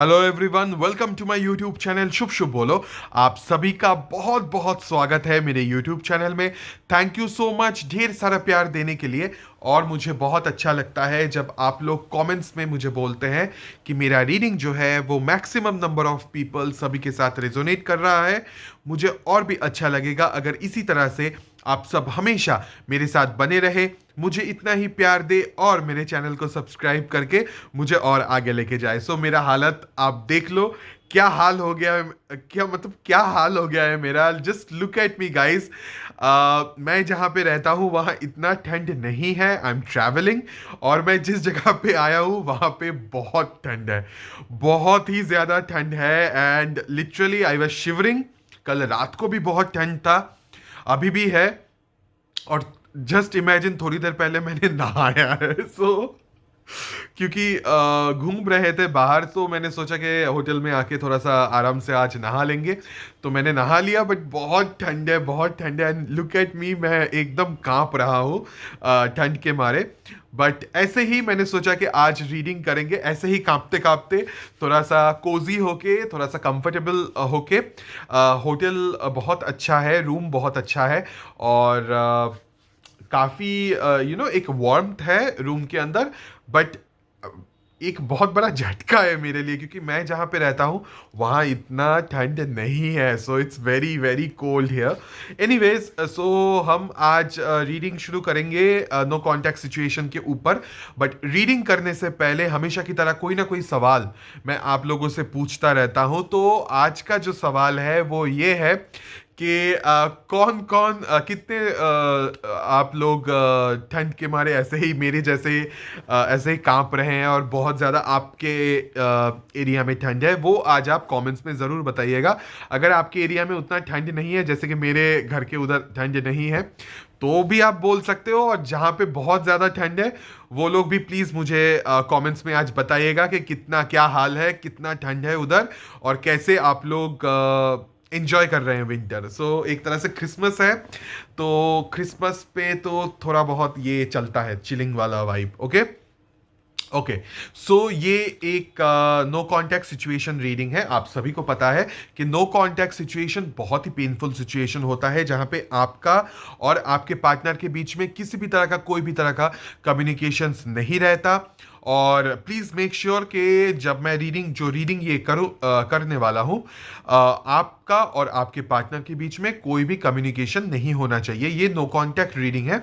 Hello everyone, welcome to my YouTube channel Shubh Shubh Bolo. आप सभी का बहुत बहुत स्वागत है मेरे यूट्यूब चैनल में। थैंक यू सो मच ढेर सारा प्यार देने के लिए। और मुझे बहुत अच्छा लगता है जब आप लोग कमेंट्स में मुझे बोलते हैं कि मेरा रीडिंग जो है वो मैक्सिमम नंबर ऑफ पीपल सभी के साथ रेजोनेट कर रहा है। मुझे और भी अच्छा लगेगा अगर इसी तरह से आप सब हमेशा मेरे साथ बने रहे, मुझे इतना ही प्यार दे और मेरे चैनल को सब्सक्राइब करके मुझे और आगे लेके जाए। सो मेरा हालत आप देख लो, क्या हाल हो गया है। क्या हाल हो गया है मेरा। Just look at me guys. मैं जहाँ पे रहता हूँ वहाँ इतना ठंड नहीं है। आई एम ट्रैवलिंग और मैं जिस जगह पे आया हूँ वहाँ पे बहुत ठंड है, बहुत ही ज़्यादा ठंड है। And literally I was shivering. कल रात को भी बहुत ठंड था, अभी भी है। और जस्ट इमेजिन थोड़ी देर पहले मैंने नहाया है। क्योंकि घूम रहे थे बाहर तो मैंने सोचा कि होटल में आके थोड़ा सा आराम से आज नहा लेंगे। तो मैंने नहा लिया, बट बहुत ठंड है, बहुत ठंड है। एंड लुक एट मी, मैं एकदम कांप रहा हूँ ठंड के मारे। बट ऐसे ही मैंने सोचा कि आज रीडिंग करेंगे ऐसे ही कांपते कांपते, थोड़ा सा कोजी होके, थोड़ा सा कंफर्टेबल होके। होटल बहुत अच्छा है, रूम बहुत अच्छा है। और काफ़ी एक वार्मथ है रूम के अंदर। बट एक बहुत बड़ा झटका है मेरे लिए, क्योंकि मैं जहाँ पे रहता हूँ वहाँ इतना ठंड नहीं है। So it's very very cold here. Anyways, so हम आज रीडिंग शुरू करेंगे नो कॉन्टैक्ट सिचुएशन के ऊपर। बट रीडिंग करने से पहले हमेशा की तरह कोई ना कोई सवाल मैं आप लोगों से पूछता रहता हूँ। तो आज का जो सवाल है वो ये है कि कौन कौन कितने आप लोग ठंड के मारे ऐसे ही मेरे जैसे ऐसे ही कांप रहे हैं और बहुत ज़्यादा आपके एरिया में ठंड है, वो आज आप कमेंट्स में ज़रूर बताइएगा। अगर आपके एरिया में उतना ठंड नहीं है, जैसे कि मेरे घर के उधर ठंड नहीं है, तो भी आप बोल सकते हो। और जहाँ पे बहुत ज़्यादा ठंड है वो लोग भी प्लीज़ मुझे कमेंट्स में आज बताइएगा कि कितना क्या हाल है, कितना ठंड है उधर, और कैसे आप लोग इंजॉय कर रहे हैं विंटर। एक तरह से क्रिसमस है, तो क्रिसमस पे तो थोड़ा बहुत ये चलता है चिलिंग वाला वाइब। Okay okay. ये एक नो कॉन्टैक्ट सिचुएशन रीडिंग है। आप सभी को पता है कि नो कॉन्टैक्ट सिचुएशन बहुत ही पेनफुल सिचुएशन होता है, जहां पे आपका और आपके पार्टनर के बीच में किसी भी तरह का कोई भी तरह का कम्युनिकेशंस नहीं रहता। और प्लीज़ मेक श्योर कि जब मैं रीडिंग ये करने वाला हूँ, आपका और आपके पार्टनर के बीच में कोई भी कम्युनिकेशन नहीं होना चाहिए। ये नो कॉन्टैक्ट रीडिंग है,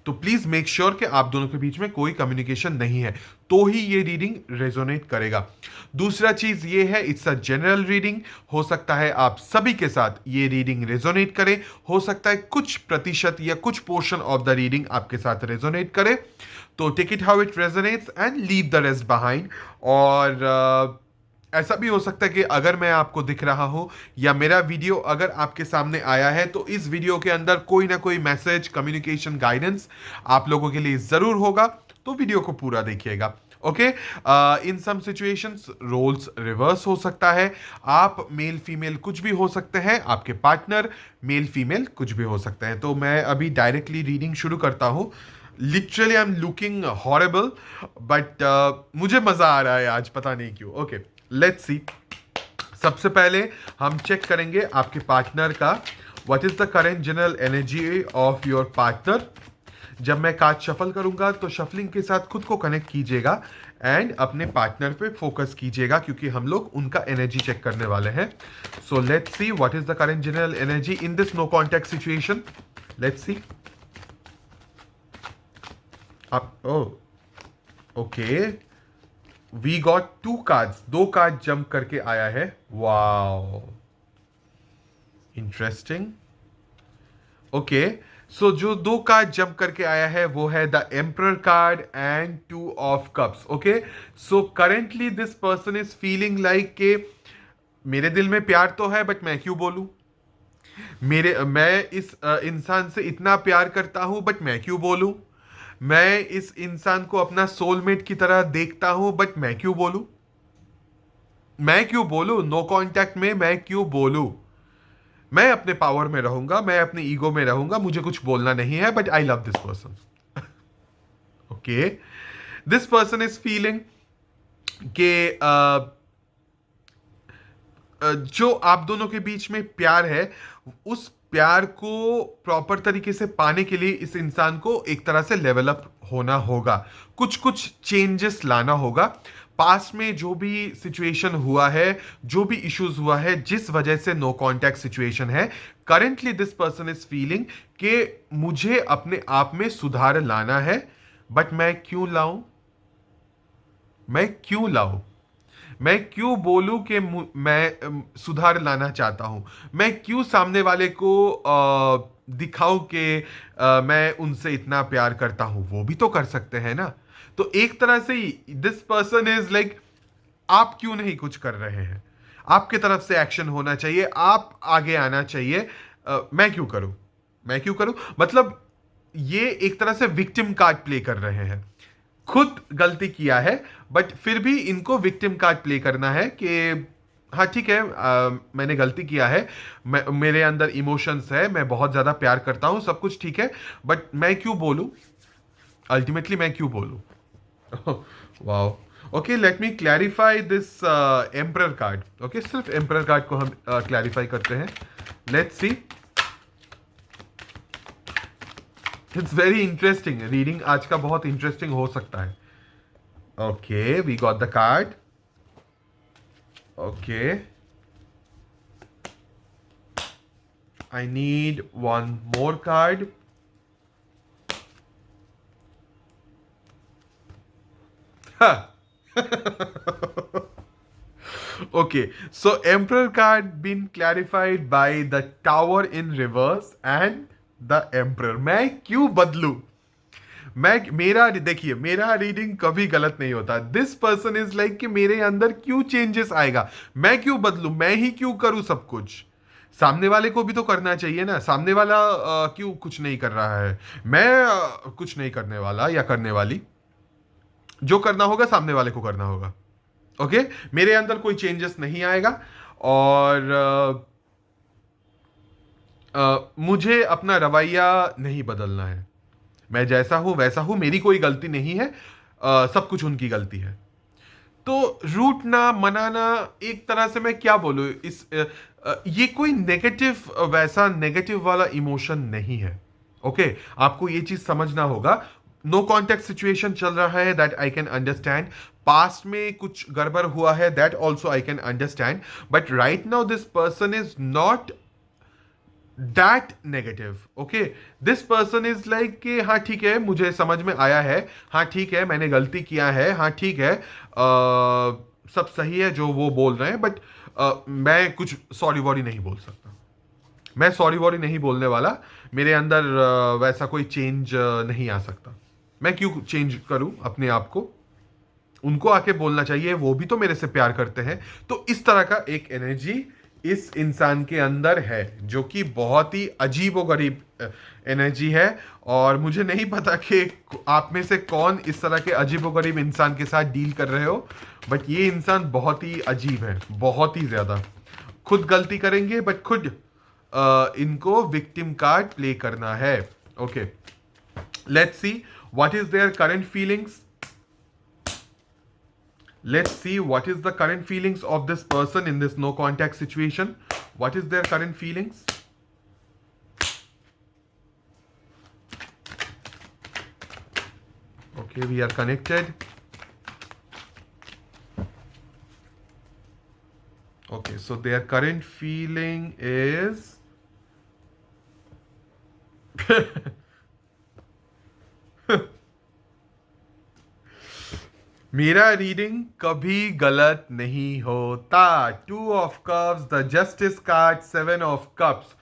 तो प्लीज़ मेक श्योर कि आप दोनों के बीच में कोई कम्युनिकेशन नहीं है, तो ही ये रीडिंग रेजोनेट करेगा। दूसरा चीज़ ये है, इट्स अ जनरल रीडिंग। हो सकता है आप सभी के साथ ये रीडिंग रेजोनेट करे, हो सकता है कुछ प्रतिशत या कुछ पोर्शन ऑफ द रीडिंग आपके साथ रेजोनेट करे। तो take it how it resonates and leave the rest behind. और ऐसा भी हो सकता है कि अगर मैं आपको दिख रहा हूं या मेरा वीडियो अगर आपके सामने आया है, तो इस वीडियो के अंदर कोई ना कोई मैसेज, कम्युनिकेशन, गाइडेंस आप लोगों के लिए ज़रूर होगा। तो वीडियो को पूरा देखिएगा। Okay. In some situations roles reverse हो सकता है। आप मेल फीमेल कुछ भी हो सकते हैं, आपके पार्टनर मेल फीमेल कुछ भी हो सकते हैं। तो मैं अभी डायरेक्टली रीडिंग शुरू करता हूँ। Literally I am looking horrible, but मुझे मज़ा आ रहा है आज, पता नहीं क्यों। Okay, let's see. सबसे पहले हम चेक करेंगे आपके पार्टनर का। What is the current general energy of your partner. जब मैं कार्ड शफल करूंगा तो शफलिंग के साथ खुद को कनेक्ट कीजिएगा एंड अपने पार्टनर पे फोकस कीजिएगा, क्योंकि हम लोग उनका एनर्जी चेक करने वाले हैं। So let's see what is the current general energy in this no contact situation. Let's see. आप okay, we got two cards, दो कार्ड जंप करके आया है। Wow, interesting. ओके, सो जो दो कार्ड जंप करके आया है वो है the emperor card and two of cups. Okay, so currently this person is feeling like के मेरे दिल में प्यार तो है, बट मैं क्यों बोलूं। मैं इस इंसान से इतना प्यार करता हूं, बट मैं क्यों बोलूं। मैं इस इंसान को अपना सोलमेट की तरह देखता हूं, बट मैं क्यों बोलूं। मैं क्यों बोलूं नो कांटेक्ट में, मैं क्यों बोलूं। मैं अपने पावर में रहूंगा, मैं अपने ईगो में रहूंगा, मुझे कुछ बोलना नहीं है, but I love this person. Okay, this person is feeling के जो आप दोनों के बीच में प्यार है, उस प्यार को प्रॉपर तरीके से पाने के लिए इस इंसान को एक तरह से लेवल अप होना होगा, कुछ कुछ चेंजेस लाना होगा। पास्ट में जो भी सिचुएशन हुआ है, जो भी इश्यूज हुआ है, जिस वजह से नो कांटेक्ट सिचुएशन है, currently this person is feeling कि मुझे अपने आप में सुधार लाना है। बट मैं क्यों लाऊं? मैं क्यों लाऊं? मैं क्यों बोलूं कि मैं सुधार लाना चाहता हूं? मैं क्यों सामने वाले को दिखाऊं कि मैं उनसे इतना प्यार करता हूं? वो भी तो कर सकते हैं ना। तो एक तरह से दिस पर्सन इज लाइक, आप क्यों नहीं कुछ कर रहे हैं? आपके तरफ से एक्शन होना चाहिए, आप आगे आना चाहिए। मैं क्यों करूं? मैं क्यों करूं मतलब, ये एक तरह से विक्टिम कार्ड प्ले कर रहे हैं। खुद गलती किया है, बट फिर भी इनको विक्टिम कार्ड प्ले करना है कि हाँ ठीक है, मैंने गलती किया है, मेरे अंदर इमोशंस है, मैं बहुत ज़्यादा प्यार करता हूँ, सब कुछ ठीक है, बट मैं क्यों बोलूँ? अल्टीमेटली मैं क्यों बोलूँ? Wow. Okay, let me clarify this emperor card. Okay, सिर्फ एम्परर कार्ड को हम क्लैरिफाई करते हैं। Let's see. It's very interesting, reading आज का बहुत इंटरेस्टिंग हो सकता है। Okay, we got the card. Okay, I need one more card. Okay, so Emperor card been clarified by the Tower in reverse and the Emperor. मैं क्यों बदलू? मैं मेरा देखिए, मेरा रीडिंग कभी गलत नहीं होता। दिस पर्सन इज लाइक कि मेरे अंदर क्यों चेंजेस आएगा? मैं क्यों बदलू? मैं ही क्यों करूं सब कुछ? सामने वाले को भी तो करना चाहिए ना। सामने वाला क्यों कुछ नहीं कर रहा है? मैं कुछ नहीं करने वाला या करने वाली। जो करना होगा सामने वाले को करना होगा। ओके, मेरे अंदर कोई चेंजेस नहीं आएगा, और मुझे अपना रवैया नहीं बदलना है। मैं जैसा हूं वैसा हूं, मेरी कोई गलती नहीं है, सब कुछ उनकी गलती है। तो रूठना, मनाना, एक तरह से मैं क्या बोलूं, ये कोई नेगेटिव, वैसा नेगेटिव वाला इमोशन नहीं है। ओके, आपको ये चीज समझना होगा। नो कॉन्टेक्ट सिचुएशन चल रहा है, that I can understand. Past में कुछ गड़बड़ हुआ है, that also I can understand. But right now this person is not that negative. Okay, this person is like कि हाँ ठीक है, मुझे समझ में आया है, हाँ ठीक है, मैंने गलती किया है, हाँ ठीक है, सब सही है जो वो बोल रहे हैं, बट मैं कुछ सॉरी वॉरी नहीं बोल सकता। मैं सॉरी वॉरी नहीं बोलने वाला। मेरे अंदर वैसा कोई चेंज नहीं आ सकता। मैं क्यों चेंज करूं अपने आप को? उनको आके बोलना चाहिए, वो भी तो मेरे से प्यार करते हैं। तो इस तरह का एक एनर्जी इस इंसान के अंदर है, जो कि बहुत ही अजीब और गरीब एनर्जी है। और मुझे नहीं पता कि आप में से कौन इस तरह के अजीब और गरीब इंसान के साथ डील कर रहे हो, बट ये इंसान बहुत ही अजीब है, बहुत ही ज्यादा। खुद गलती करेंगे, बट खुद इनको विक्टिम कार्ड प्ले करना है। Okay, let's see what is their current feelings. Let's see what is the current feelings of this person in this no contact situation. What is their current feelings? Okay, we are connected. Okay, so their current feeling is मेरा reading कभी गलत नहीं होता। 2 of cups, the justice card, 7 of cups।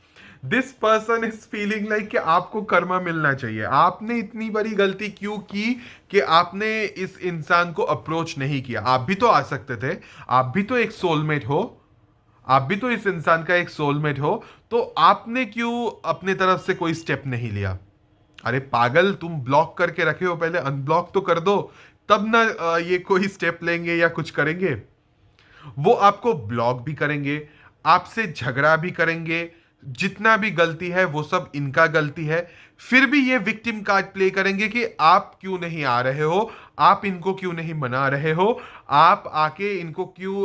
This person is feeling like कि आपको कर्मा मिलना चाहिए। आपने इतनी बड़ी गलती क्यों की कि आपने इस इंसान को अप्रोच नहीं किया? आप भी तो आ सकते थे, आप भी तो एक सोलमेट हो, आप भी तो इस इंसान का एक सोलमेट हो। तो आपने क्यों अपने तरफ से कोई स्टेप नहीं लिया? अरे पागल, तुम ब्लॉक करके रखे हो, पहले अनब्लॉक तो कर दो, तब ना ये कोई स्टेप लेंगे या कुछ करेंगे। वो आपको ब्लॉक भी करेंगे, आपसे झगड़ा भी करेंगे, जितना भी गलती है वो सब इनका गलती है। फिर भी ये विक्टिम कार्ड प्ले करेंगे कि आप क्यों नहीं आ रहे हो, आप इनको क्यों नहीं मना रहे हो, आप आके इनको क्यों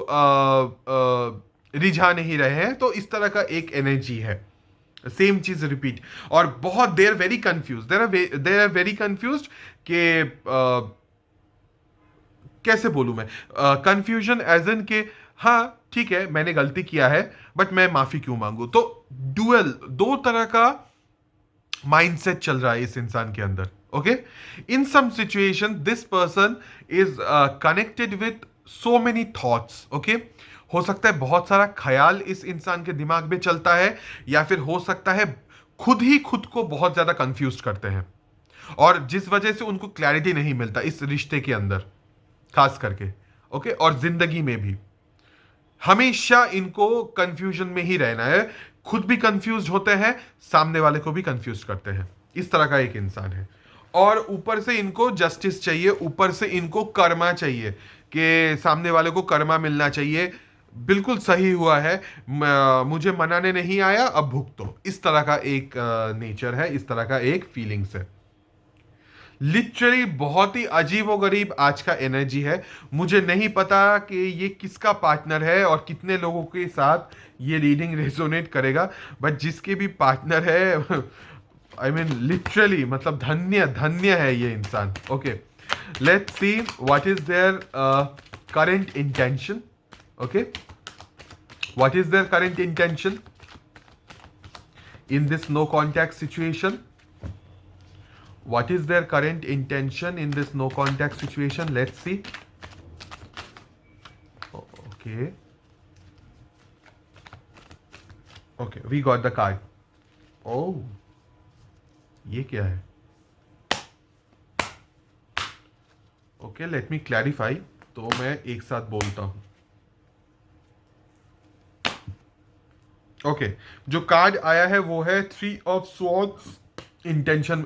रिझा नहीं रहे हैं, तो इस तरह का एक एनर्जी है। सेम चीज रिपीट, और बहुत there very confuse, there are very confuse कि कैसे बोलूं मैं, कंफ्यूजन एज इन के हाँ ठीक है मैंने गलती किया है, बट मैं माफी क्यों मांगू। तो डुअल, दो तरह का माइंडसेट चल रहा है इस इंसान के अंदर। Okay, in some situation this person is connected with so many thoughts. Okay, हो सकता है बहुत सारा ख्याल इस इंसान के दिमाग में चलता है, या फिर हो सकता है खुद ही खुद को बहुत ज्यादा कंफ्यूज करते हैं, और जिस वजह से उनको क्लैरिटी नहीं मिलता इस रिश्ते के अंदर, खास करके। ओके, और जिंदगी में भी हमेशा इनको कंफ्यूजन में ही रहना है, खुद भी कंफ्यूज होते हैं, सामने वाले को भी कंफ्यूज करते हैं। इस तरह का एक इंसान है। और ऊपर से इनको जस्टिस चाहिए, ऊपर से इनको कर्मा चाहिए कि सामने वाले को कर्मा मिलना चाहिए। बिल्कुल सही हुआ है, मुझे मनाने नहीं आया, अब भुगतो। इस तरह का एक नेचर है, इस तरह का एक फीलिंग्स है। लिटरली बहुत ही अजीब और गरीब आज का एनर्जी है। मुझे नहीं पता कि ये किसका पार्टनर है और कितने लोगों के साथ ये रीडिंग रेजोनेट करेगा, बट जिसके भी पार्टनर है आई मीन लिटरली मतलब धन्य धन्य है ये इंसान। Okay, let's see what is their current intention. Okay, what is their current intention in this no contact situation? What is their current intention in this no contact situation? Let's see. Okay, okay, we got the card. Oh, ये क्या है? Okay, let me clarify. तो मैं एक साथ बोलता हूं। Okay, जो कार्ड आया है वो है 3 of swords intention.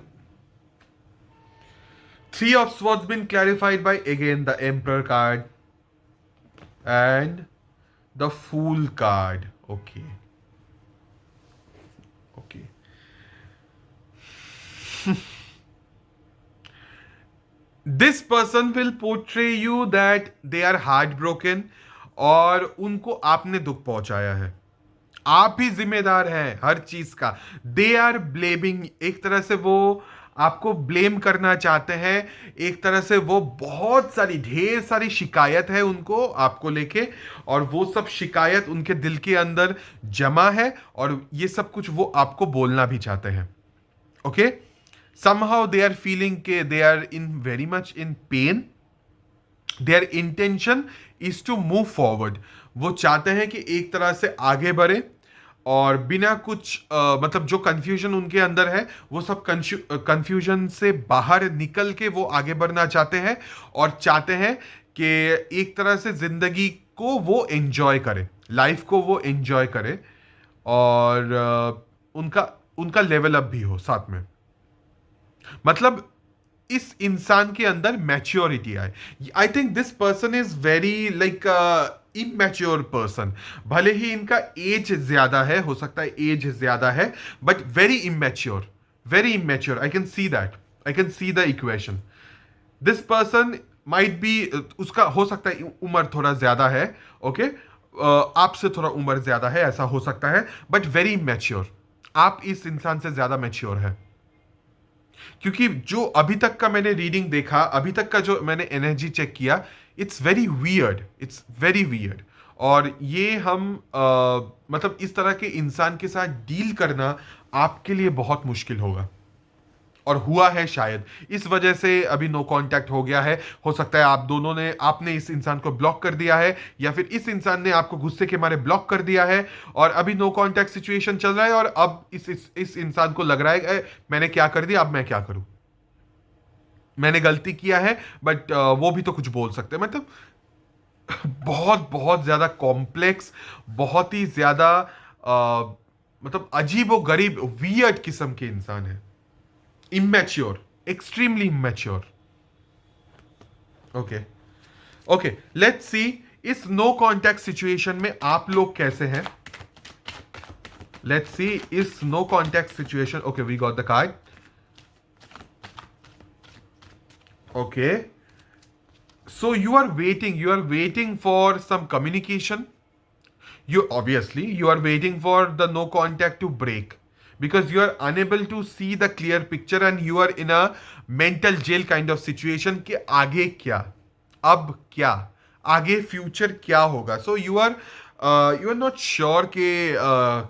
3 of swords been clarified by again the emperor card and the fool card. Okay, okay. This person will portray you that they are heartbroken, और उनको आपने दुख पहुंचाया है, आप ही जिम्मेदार हैं हर चीज का। दे आर ब्लेमिंग, एक तरह से वो आपको ब्लेम करना चाहते हैं, एक तरह से वो बहुत सारी ढेर सारी शिकायत है उनको आपको लेके, और वो सब शिकायत उनके दिल के अंदर जमा है, और ये सब कुछ वो आपको बोलना भी चाहते हैं। Okay, somehow they are feeling के they are in very much in pain. Their intention is to move forward. वो चाहते हैं कि एक तरह से आगे बढ़े, और बिना कुछ मतलब जो कंफ्यूजन उनके अंदर है वो सब कंफ्यूजन से बाहर निकल के वो आगे बढ़ना चाहते हैं, और चाहते हैं कि एक तरह से जिंदगी को वो एंजॉय करे, लाइफ को वो एंजॉय करे, और उनका उनका लेवल अप भी हो साथ में। मतलब इस इंसान के अंदर मैच्योरिटी आए। I think this person is very like immature person. भले ही इनका एज ज्यादा है, हो सकता है एज ज्यादा है, but very immature, very immature. I can see that, I can see the equation. This person might be, उसका हो सकता है उम्र थोड़ा ज्यादा है, ओके, आपसे थोड़ा उम्र ज्यादा है, ऐसा हो सकता है, बट वेरी मैच्योर। आप इस इंसान से ज्यादा मैच्योर है, क्योंकि जो अभी तक का मैंने रीडिंग देखा, अभी तक का जो मैंने एनर्जी चेक किया, it's very weird, it's very weird. और ये हम मतलब इस तरह के इंसान के साथ डील करना आपके लिए बहुत मुश्किल होगा, और हुआ है शायद, इस वजह से अभी नो कांटेक्ट हो गया है। हो सकता है आप दोनों ने, आपने इस इंसान को ब्लॉक कर दिया है, या फिर इस इंसान ने आपको गुस्से के मारे ब्लॉक कर दिया है, और अभी नो कांटेक्ट सिचुएशन चल रहा है, और अब इस इंसान को लग रहा है मैंने क्या कर दिया, अब मैं क्या करूं, मैंने गलती किया है, बट वो भी तो कुछ बोल सकते हैं। मतलब बहुत बहुत ज्यादा कॉम्प्लेक्स, बहुत ही ज्यादा मतलब अजीब व गरीब वियर्ड किस्म के इंसान है। immature, extremely immature. Okay, okay, let's see इस नो कॉन्टैक्ट सिचुएशन में आप लोग कैसे हैं। लेट्स सी इस no contact situation. Okay, we got the card. Okay, so you are waiting for some communication, You obviously you are waiting for the no contact to break because you are unable to see the clear picture and you are in a mental jail kind of situation कि आगे क्या, अब क्या, आगे future क्या होगा. So you are not sure कि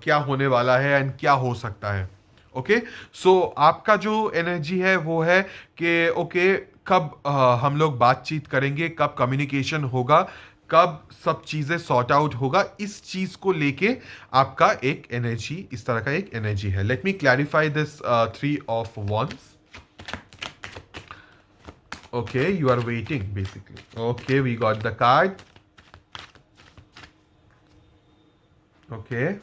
क्या होने वाला है एंड क्या हो सकता है. ओके, सो आपका जो एनर्जी है वो है कि ओके कब हम लोग बातचीत करेंगे, कब कम्युनिकेशन होगा, कब सब चीजें सॉर्ट आउट होगा, इस चीज को लेके आपका एक एनर्जी, इस तरह का एक एनर्जी है. Let me clarify this three of wands. Okay, you are waiting basically. Okay, we got the card. Okay.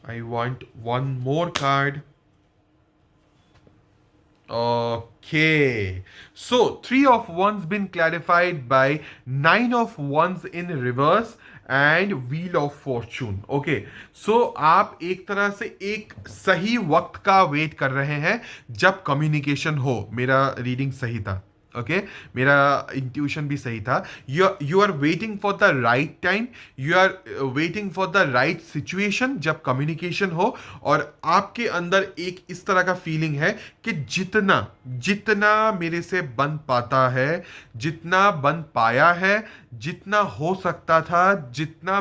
I want one more card. Okay. So, three of wands been clarified by nine of wands in reverse and wheel of fortune. Okay, so आप एक तरह से एक सही वक्त का wait कर रहे हैं जब कम्युनिकेशन हो. मेरा रीडिंग सही था. ओके, मेरा इंट्यूशन भी सही था. You are waiting for the right time, you are waiting for the right situation जब कम्युनिकेशन हो. और आपके अंदर एक इस तरह का फीलिंग है कि जितना जितना मेरे से बन पाता है, जितना बन पाया है, जितना हो सकता था, जितना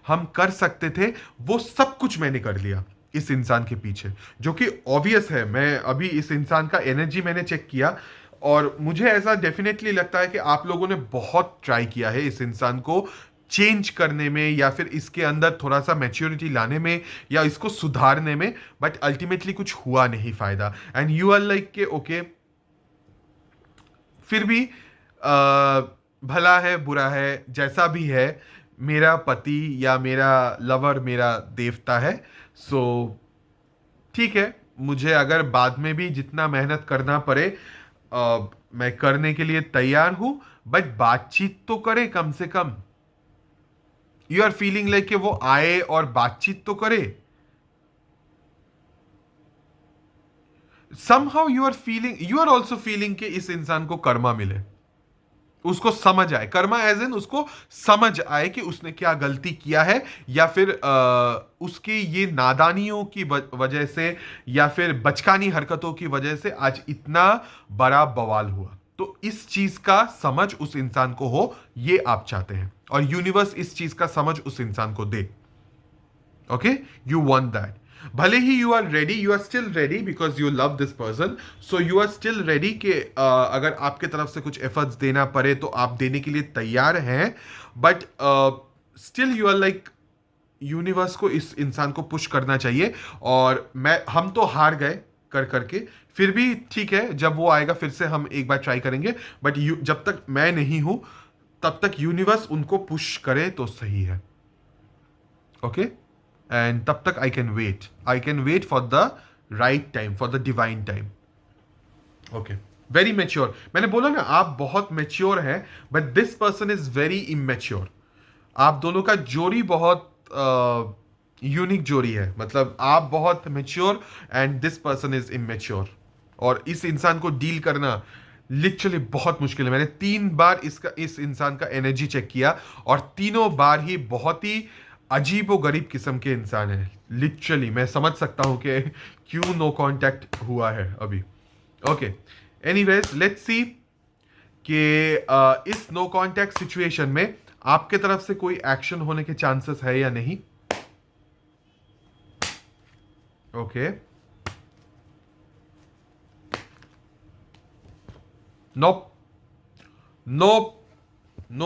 हम कर सकते थे, वो सब कुछ मैंने कर लिया इस इंसान के पीछे. जो कि ऑब्वियस है. मैं अभी इस इंसान का एनर्जी मैंने चेक किया और मुझे ऐसा डेफिनेटली लगता है कि आप लोगों ने बहुत ट्राई किया है इस इंसान को चेंज करने में या फिर इसके अंदर थोड़ा सा मैच्योरिटी लाने में या इसको सुधारने में, बट अल्टीमेटली कुछ हुआ नहीं फायदा. एंड यू आर लाइक के ओके, फिर भी भला है बुरा है जैसा भी है, मेरा पति या मेरा लवर मेरा देवता है. सो ठीक है, मुझे अगर बाद में भी जितना मेहनत करना पड़े मैं करने के लिए तैयार हूं, बट बातचीत तो करे कम से कम. यू आर फीलिंग लाइक कि वो आए और बातचीत तो करे. Somehow you are also feeling कि इस इंसान को कर्मा मिले, उसको समझ आए. कर्मा एज इन उसको समझ आए कि उसने क्या गलती किया है या फिर उसकी ये नादानियों की वजह से या फिर बचकानी हरकतों की वजह से आज इतना बड़ा बवाल हुआ. तो इस चीज का समझ उस इंसान को हो, ये आप चाहते हैं और यूनिवर्स इस चीज का समझ उस इंसान को दे. Okay, you want that. भले ही you are ready, you are still ready because you love this person. So you are still ready कि अगर आपके तरफ से कुछ एफर्ट्स देना पड़े तो आप देने के लिए तैयार हैं. But still you are like universe को इस इंसान को पुश करना चाहिए. और हम तो हार गए कर करके, फिर भी ठीक है, जब वो आएगा फिर से हम एक बार ट्राई करेंगे. बट जब तक मैं नहीं हूं तब तक यूनिवर्स उनको पुश करे तो सही है. ओके, and तब तक I can wait for the right time, for the divine time. Okay, very mature. मैंने बोला ना आप बहुत mature हैं, but this person is very immature. आप दोनों का जोड़ी बहुत यूनिक जोड़ी है. मतलब आप बहुत mature and this person is immature. और इस इंसान को डील करना लिटरली बहुत मुश्किल है. मैंने 3 बार इस इंसान का एनर्जी चेक किया और तीनों बार ही बहुत ही अजीब व गरीब किस्म के इंसान है. लिटरली मैं समझ सकता हूं कि क्यों नो कांटेक्ट हुआ है अभी. ओके, एनीवेज लेट्स सी कि इस नो कांटेक्ट सिचुएशन में आपके तरफ से कोई एक्शन होने के चांसेस है या नहीं. Okay, no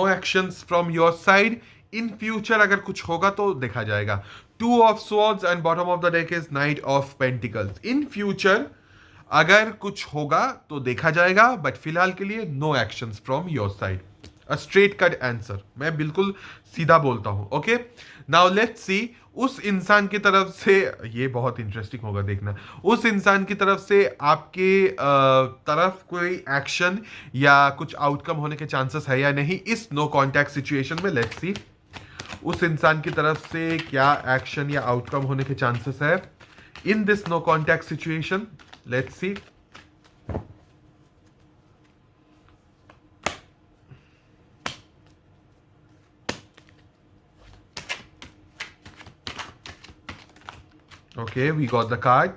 actions from your side. In future अगर कुछ होगा तो देखा जाएगा. 2 of swords and bottom of the deck is knight of pentacles. In future अगर कुछ होगा तो देखा जाएगा, बट फिलहाल के लिए no actions from your side. A straight cut answer, मैं बिल्कुल सीधा बोलता हूं. ओके, नाउ लेट्स सी उस इंसान की तरफ से, ये बहुत इंटरेस्टिंग होगा देखना, उस इंसान की तरफ से आपके तरफ कोई एक्शन या कुछ आउटकम होने के चांसेस है या नहीं इस नो कॉन्टैक्ट सिचुएशन में. लेट्स सी उस इंसान की तरफ से क्या एक्शन या आउटकम होने के चांसेस है in this no contact situation. Let's see. Okay, we got the card.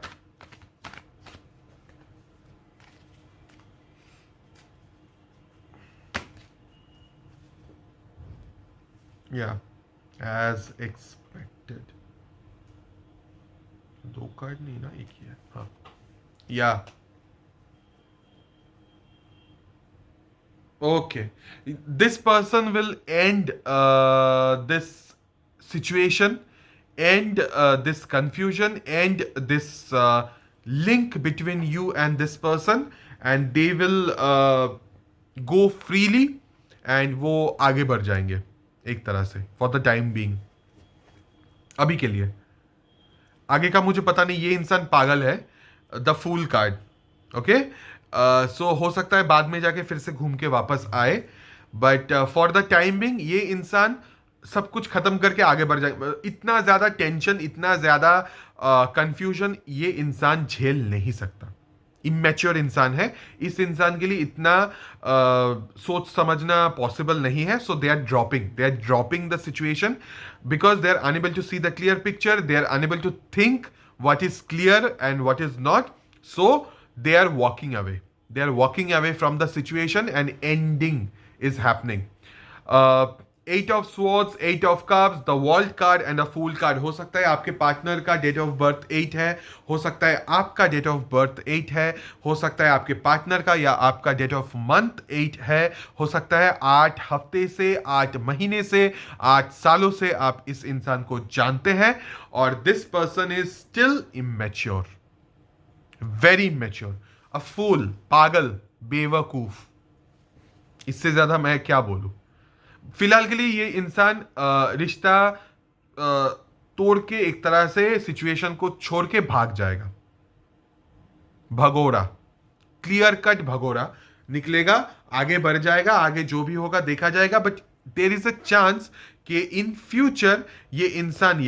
Yeah, as expected. दो कार्ड नहीं ना, एक ही है. हाँ. Yeah. Okay. This person will end this situation, end this confusion, end this link between you and this person, and they will go freely, and वो आगे बढ़ जाएंगे एक तरह से फॉर द टाइम बीइंग, अभी के लिए. आगे का मुझे पता नहीं, ये इंसान पागल है. The fool card. Okay, so हो सकता है बाद में जाके फिर से घूम के वापस आए, but for the time being ये इंसान सब कुछ खत्म करके आगे बढ़ जाए. इतना ज्यादा टेंशन, इतना ज्यादा कंफ्यूजन ये इंसान झेल नहीं सकता. इमेच्योर इंसान है. इस इंसान के लिए इतना सोच समझना पॉसिबल नहीं है. So they are dropping the situation because they are unable to see the clear picture. They are unable to think what is clear and what is not. So they are walking away. They are walking away from the situation and ending is happening. Eight of swords, eight of cups, the world card and a fool card. हो सकता है आपके partner का date of birth 8 है, हो सकता है आपका डेट ऑफ बर्थ 8 है, हो सकता है आपके पार्टनर का या आपका डेट ऑफ मंथ 8 है, हो सकता है 8 हफ्ते से, 8 महीने से, 8 सालों से आप इस इंसान को जानते हैं, और this person is still immature, very immature, a fool, पागल, बेवकूफ. इससे ज्यादा मैं क्या बोलूं. फिलहाल के लिए ये इंसान रिश्ता तोड़ के एक तरह से सिचुएशन को छोड़ के भाग जाएगा. भगोड़ा, क्लियर कट भगोड़ा निकलेगा, आगे बढ़ जाएगा, आगे जो भी होगा देखा जाएगा. But there is a chance कि इन फ्यूचर ये इंसान,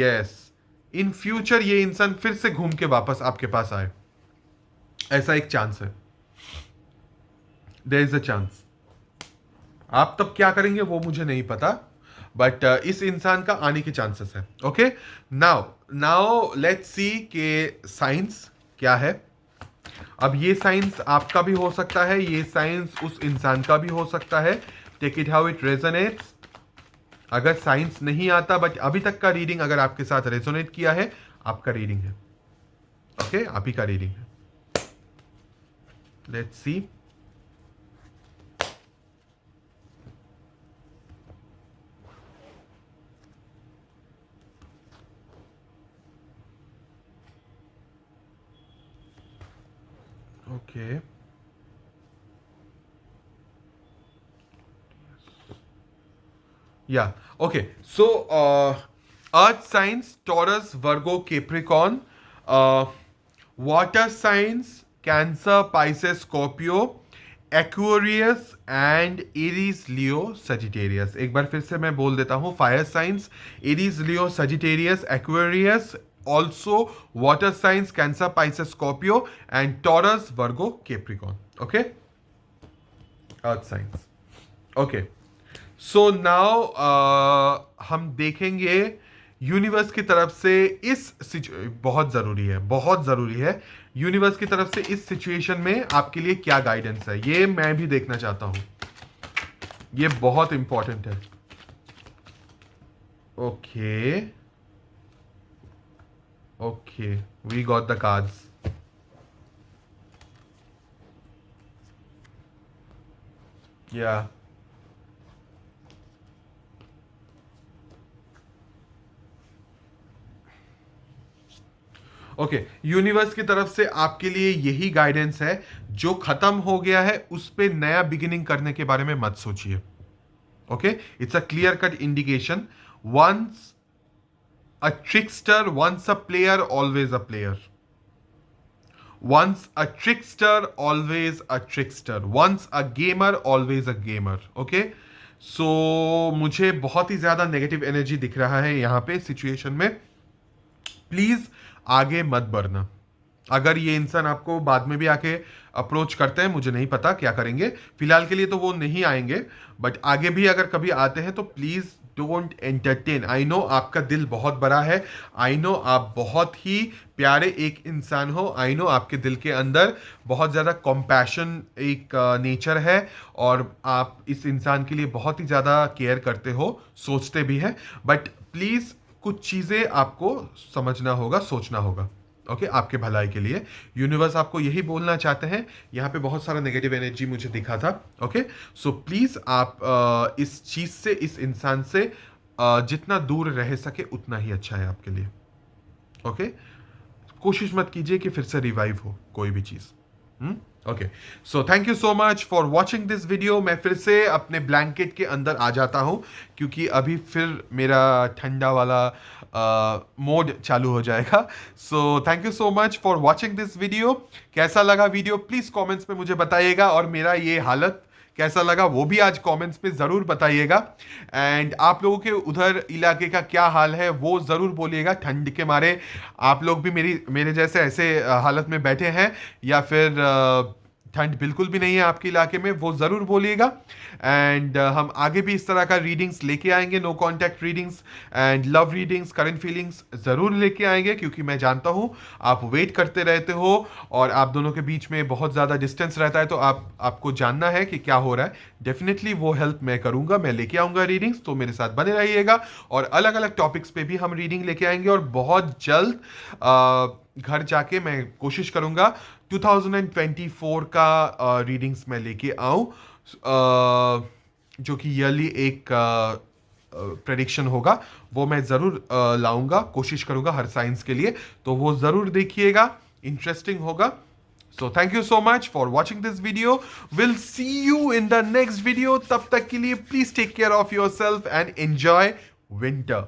इन फ्यूचर ये इंसान फिर से घूम के वापस आपके पास आए. ऐसा एक चांस है. There is a chance. आप तब क्या करेंगे वो मुझे नहीं पता, बट इस इंसान का आने के चांसेस है. ओके, नाउ लेट्स सी के साइंस क्या है. अब ये साइंस आपका भी हो सकता है, ये साइंस उस इंसान का भी हो सकता है. Take it how it resonates. अगर साइंस नहीं आता बट अभी तक का रीडिंग अगर आपके साथ रेजोनेट किया है, आपका रीडिंग है. ओके, आप ही का रीडिंग है. Let's see. Okay. Yeah. Okay. So, Earth signs: Taurus, Virgo, Capricorn. Water signs: Cancer, Pisces, Scorpio, Aquarius and Aries, Leo, Sagittarius. एक बार फिर से मैं बोल देता हूँ. Fire science: Aries, Leo, Sagittarius, Aquarius, also water signs: Cancer, Pisces, Scorpio and Taurus, Virgo, Capricorn. Okay, earth signs. Okay, so now हम देखेंगे universe की तरफ से बहुत जरूरी है, बहुत जरूरी है. यूनिवर्स की तरफ से इस सिचुएशन में आपके लिए क्या गाइडेंस है, ये मैं भी देखना चाहता हूं. ये बहुत इंपॉर्टेंट है. Okay, okay, we got the cards. Yeah. Okay, universe की तरफ से आपके लिए यही गाइडेंस है. जो खत्म हो गया है उस पे नया बिगिनिंग करने के बारे में मत सोचिए. Okay, it's a clear cut indication. Once a trickster, once a player, always a player. Once a trickster, always a trickster. Once a gamer, always a gamer. Okay? So मुझे बहुत ही ज़्यादा नेगेटिव एनर्जी दिख रहा है यहाँ पे situation में. Please आगे मत बढ़ना. अगर ये इंसान आपको बाद में भी आके अप्रोच करते हैं, मुझे नहीं पता क्या करेंगे. फिलहाल के लिए तो वो नहीं आएंगे, बट आगे भी अगर कभी आते हैं तो please don't entertain. I know आपका दिल बहुत बड़ा है, आई नो आप बहुत ही प्यारे एक इंसान हो, आई नो आपके दिल के अंदर बहुत ज़्यादा कॉम्पैशन एक नेचर है, और आप इस इंसान के लिए बहुत ही ज़्यादा केयर करते हो, सोचते भी हैं। बट प्लीज़ कुछ चीज़ें आपको समझना होगा, सोचना होगा। ओके आपके भलाई के लिए यूनिवर्स आपको यही बोलना चाहते हैं। यहाँ पे बहुत सारा नेगेटिव एनर्जी मुझे दिखा था। ओके सो प्लीज़ आप इस चीज़ से, इस इंसान से जितना दूर रह सके उतना ही अच्छा है आपके लिए। ओके कोशिश मत कीजिए कि फिर से रिवाइव हो कोई भी चीज़। Okay so thank you so much for watching this video. मैं फिर से अपने ब्लैंकेट के अंदर आ जाता हूँ, क्योंकि अभी फिर मेरा ठंडा वाला मोड चालू हो जाएगा। सो thank you so much for watching this video. कैसा लगा वीडियो प्लीज़ कमेंट्स में मुझे बताइएगा, और मेरा ये हालत कैसा लगा वो भी आज कमेंट्स में ज़रूर बताइएगा। एंड आप लोगों के उधर इलाके का क्या हाल है वो ज़रूर बोलिएगा। ठंड के मारे आप लोग भी मेरे जैसे ऐसे हालत में बैठे हैं, या फिर ठंड बिल्कुल भी नहीं है आपके इलाके में, वो ज़रूर बोलिएगा। एंड हम आगे भी इस तरह का रीडिंग्स लेके आएंगे, no contact readings and love readings, current feelings ज़रूर लेके आएंगे, क्योंकि मैं जानता हूँ आप वेट करते रहते हो, और आप दोनों के बीच में बहुत ज़्यादा डिस्टेंस रहता है, तो आपको जानना है कि क्या हो रहा है। डेफिनेटली वो हेल्प मैं करूँगा, मैं लेके आऊँगा रीडिंग्स, तो मेरे साथ बने रहिएगा। और अलग अलग टॉपिक्स पे भी हम रीडिंग लेके आएंगे, और बहुत जल्द घर जाके मैं कोशिश करूँगा 2024 का रीडिंग्स मैं लेके आऊँ, जो कि ईयरली एक प्रेडिक्शन होगा, वो मैं ज़रूर लाऊंगा, कोशिश करूँगा हर साइंस के लिए, तो वो ज़रूर देखिएगा, इंटरेस्टिंग होगा। So thank you so much for watching this video. We'll see you in the next video. तब तक के लिए please take care of yourself and enjoy winter.